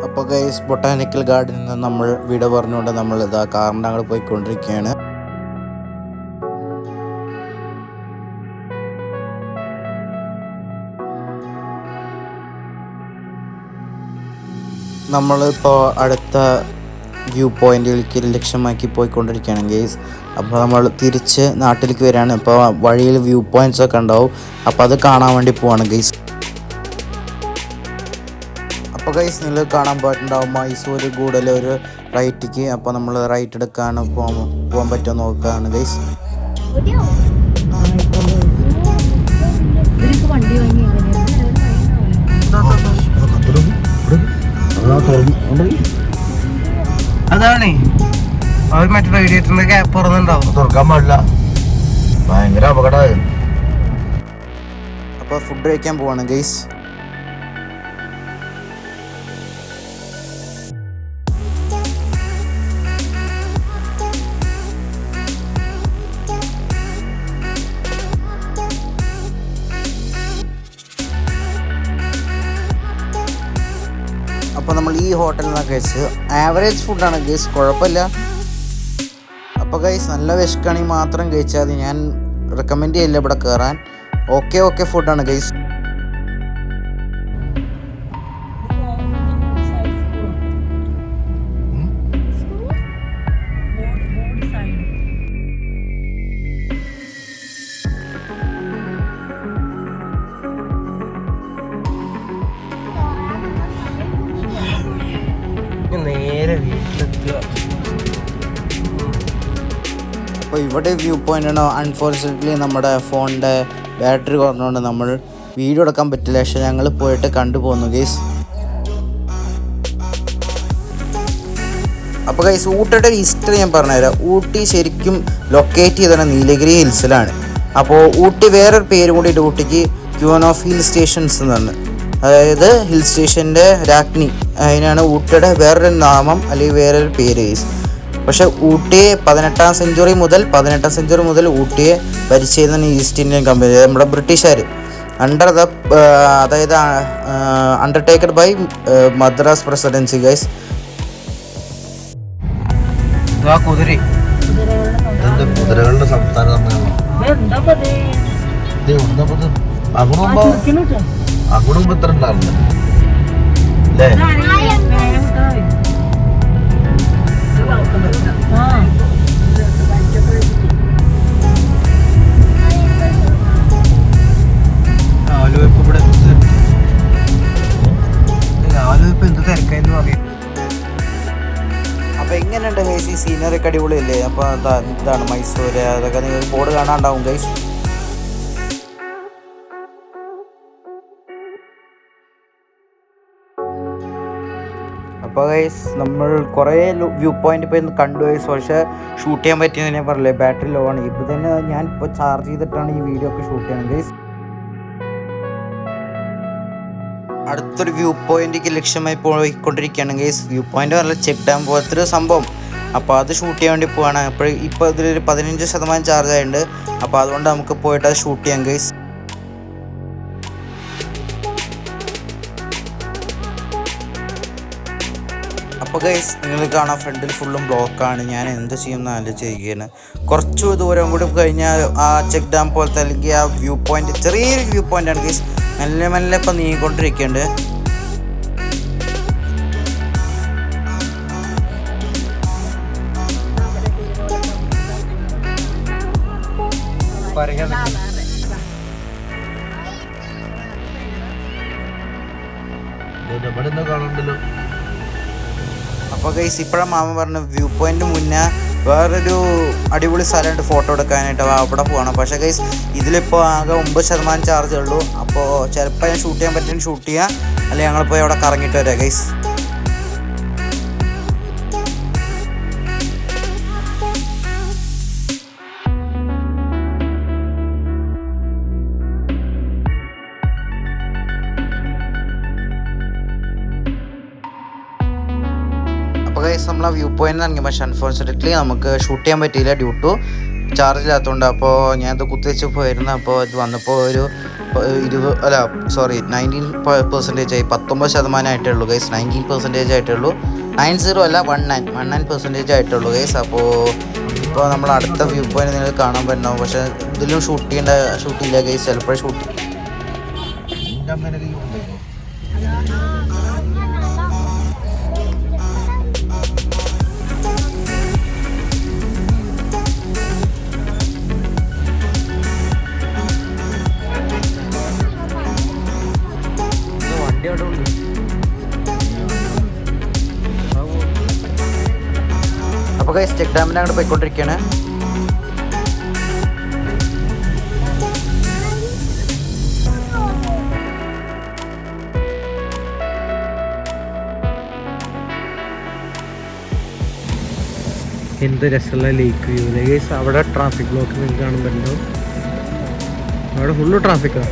അപ്പോൾ guys botanical ഗാർഡനിൽ നിന്ന് നമ്മൾ വിട പറഞ്ഞുകൊണ്ട് നമ്മൾ ഇതാ കാറിൻ്റെ അങ്ങോട്ട് പോയിക്കൊണ്ടിരിക്കുകയാണ്. നമ്മളിപ്പോൾ അടുത്ത വ്യൂ പോയിന്റിലേക്ക് ലക്ഷ്യമാക്കി പോയിക്കൊണ്ടിരിക്കുകയാണ് ഗൈസ്. അപ്പോൾ നമ്മൾ തിരിച്ച് നാട്ടിലേക്ക് വരികയാണ്. ഇപ്പോൾ വഴിയിൽ വ്യൂ പോയിന്റ്സ് ഒക്കെ ഉണ്ടാവും, അപ്പോൾ അത് കാണാൻ വേണ്ടി പോവാണ് ഗൈസ്. അപ്പോൾ ഗൈസ് നിങ്ങൾ കാണാൻ പോയിട്ടുണ്ടാവും മൈസൂർ കൂടുതൽ ഒരു റൈറ്റിക്ക്. അപ്പോൾ നമ്മൾ റൈറ്റ് എടുക്കാൻ പോകാൻ പറ്റുമോ നോക്കുകയാണ് ഗൈസ്. അതാണ് അവർ മറ്റേ റേഡിയേറ്ററിന്റെ ഗ്യാപ്പ് തുറന്നുണ്ടാവും, തുറക്കാൻ പാടില്ല, ഭയങ്കര അപകടമായി. അപ്പോൾ ഫുഡ് കഴിക്കാൻ പോവാണ് ഗൈസ്. അപ്പോൾ നമ്മൾ ഈ ഹോട്ടലിൽ നിന്നാണ് കഴിച്ചത്. ആവറേജ് ഫുഡാണ് ഗൈസ്, കുഴപ്പമില്ല. അപ്പോൾ ഗൈസ് നല്ല വിശക്കാണെങ്കിൽ മാത്രം കഴിച്ചാൽ മതി, ഞാൻ റെക്കമെൻഡ് ചെയ്യില്ല ഇവിടെ കയറാൻ. ഓക്കെ ഫുഡാണ് ഗൈസ്. നേരെ വീട്ടിലെത്തുക. അപ്പോൾ ഇവിടെ വ്യൂ പോയിൻ്റ് ആണ്. അൺഫോർച്ചുനേറ്റ്ലി നമ്മുടെ ഫോണിൻ്റെ ബാറ്ററി കുറഞ്ഞുകൊണ്ട് നമ്മൾ വീഡിയോ എടുക്കാൻ പറ്റില്ല, പക്ഷെ ഞങ്ങൾ പോയിട്ട് കണ്ടുപോന്നു ഗൈസ്. അപ്പോൾ ഗൈസ് ഊട്ടിയുടെ ഹിസ്റ്ററി ഞാൻ പറഞ്ഞുതരാം. ഊട്ടി ശരിക്കും ലൊക്കേറ്റ് ചെയ്തത് നീലഗിരി ഹിൽസിലാണ്. അപ്പോൾ ഊട്ടി വേറൊരു പേര് കൂടിയിട്ട് ഊട്ടിക്ക് ക്യൂൻ ഓഫ് ഹിൽ സ്റ്റേഷൻസ് എന്നാണ്, അതായത് ഹിൽ സ്റ്റേഷൻ്റെ രാജ്ഞി. അതിനാണ് ഊട്ടിയുടെ വേറൊരു നാമം അല്ലെങ്കിൽ വേറൊരു പേര് ഗൈസ്. പക്ഷേ ഊട്ടിയെ 18ാം സെഞ്ചുറി മുതൽ ഊട്ടിയെ ഭരിച്ചിരുന്ന ഈസ്റ്റ് ഇന്ത്യൻ കമ്പനി, നമ്മുടെ ബ്രിട്ടീഷുകാർ അതായത് അണ്ടർടേക്കഡ് ബൈ മദ്രാസ് പ്രസിഡൻസി ഗൈസ്. കുതിരകളുടെ സംസ്ഥാനം അങ്ങോട്ടും ഇത്ര ഉണ്ടായിരുന്നു അല്ലേ? എന്ത് തിരക്കായെന്ന് പറയും. അപ്പോൾ എങ്ങനെയുണ്ട് ഗൈസ് ഈ സീനറി ഒക്കെ അടിപൊളിയല്ലേ? അപ്പോൾ ഇതാണ് മൈസൂർ, അതൊക്കെ നിങ്ങൾ ബോർഡ് കാണാണ്ടാവും ഗൈസ്. അപ്പോൾ ഗൈസ് നമ്മൾ കുറേ വ്യൂ പോയിന്റ് ഇപ്പോൾ ഇന്ന് കണ്ടു ഗൈസ്, പക്ഷേ ഷൂട്ട് ചെയ്യാൻ പറ്റിയെന്ന് ഞാൻ പറഞ്ഞില്ലേ, ബാറ്ററി ലോ ആണ്. ഇപ്പോൾ തന്നെ ഞാൻ ഇപ്പോൾ ചാർജ് ചെയ്തിട്ടാണ് ഈ വീഡിയോ ഒക്കെ ഷൂട്ട് ചെയ്യുന്നത് ഗൈസ്. അടുത്തൊരു വ്യൂ പോയിന്റിലേക്ക് ലക്ഷ്യമായി പോയിക്കൊണ്ടിരിക്കുകയാണ് ഗൈസ്. വ്യൂ പോയിന്റ് പറഞ്ഞാൽ ചെക്ക് ഡാം പോലത്തെ ഒരു സംഭവം. അപ്പോൾ അത് ഷൂട്ട് ചെയ്യാൻ വേണ്ടി പോവാണ്. ഇപ്പോൾ ഇതിലൊരു 15% ചാർജ് ആയിട്ടുണ്ട്. അപ്പോൾ അതുകൊണ്ട് നമുക്ക് പോയിട്ട് അത് ഷൂട്ട് ചെയ്യാം ഗൈസ്. അപ്പോൾ ഗൈസ് നിങ്ങൾ കാണാൻ ഫ്രണ്ടിൽ ഫുള്ളും ബ്ലോക്കാണ്. ഞാൻ എന്ത് ചെയ്യുമെന്ന് ആലോചിക്കുകയാണ്. കുറച്ച് ദൂരം കൂടി കഴിഞ്ഞാൽ ആ ചെക്ക് ഡാം പോലത്തെ അല്ലെങ്കിൽ ആ വ്യൂ പോയിന്റ്, ചെറിയൊരു വ്യൂ പോയിൻ്റാണ് ഗൈസ്. മെല്ലെ ഇപ്പം നീങ്ങിക്കൊണ്ടിരിക്കുന്നുണ്ട്. അപ്പോൾ ഗൈസ് ഇപ്പോഴാണ് മാമ പറഞ്ഞ വ്യൂ പോയിന്റ് മുന്നേ വേറൊരു അടിപൊളി സ്ഥലമുണ്ട് ഫോട്ടോ എടുക്കാനായിട്ട്, അവിടെ പോകണം. പക്ഷേ ഗൈസ് ഇതിലിപ്പോൾ ആകെ 9% ചാർജേ ഉള്ളൂ. അപ്പോൾ ചിലപ്പോൾ ഞാൻ ഷൂട്ട് ചെയ്യാൻ പറ്റുമെങ്കിൽ ഷൂട്ട് ചെയ്യാം, അല്ലെങ്കിൽ ഞങ്ങൾ പോയി അവിടെ കറങ്ങിയിട്ട് വരാം ഗൈസ്. അപ്പോൾ ഗൈസ് നമ്മൾ ആ വ്യൂ പോയിന്റ് ഇറങ്ങി, പക്ഷേ അൺഫോർച്ചുനേറ്റ്ലി നമുക്ക് ഷൂട്ട് ചെയ്യാൻ പറ്റിയില്ല ഡ്യൂ ടു ചാർജ് ഇല്ലാത്തതുകൊണ്ട്. അപ്പോൾ ഞാനത് കുത്തിവെച്ച് പോയിരുന്നു. അപ്പോൾ ഇത് വന്നപ്പോൾ ഒരു 19% ആയി. 19% ആയിട്ടേ ഉള്ളൂ ഗൈസ്. 19% ആയിട്ടേ ഉള്ളൂ. 90 അല്ല 19% ആയിട്ടുള്ളൂ ഗൈസ്. അപ്പോൾ ഇപ്പോൾ നമ്മൾ അടുത്ത വ്യൂ പോയിന്റ് നിങ്ങൾക്ക് കാണാൻ പറ്റുന്നു. പക്ഷേ ഇതിലും ഷൂട്ടില്ല ഗൈസ്. ചിലപ്പോൾ ഷൂട്ട് വണ്ടി അവിടെ ഉണ്ട്. അപ്പോൾ ഗൈസ് ചെക്ക് ഡാമിൻ്റെ അങ്ങോട്ട് പോയിക്കൊണ്ടിരിക്കുകയാണ്. എന്ത് രസമുള്ള ലേക്ക് വ്യൂ ഗൈസ്. അവിടെ ട്രാഫിക് ബ്ലോക്ക് നിങ്ങൾക്ക് കാണാൻ പറ്റുന്നു. അവിടെ ഫുള്ള് ട്രാഫിക്കാണ്.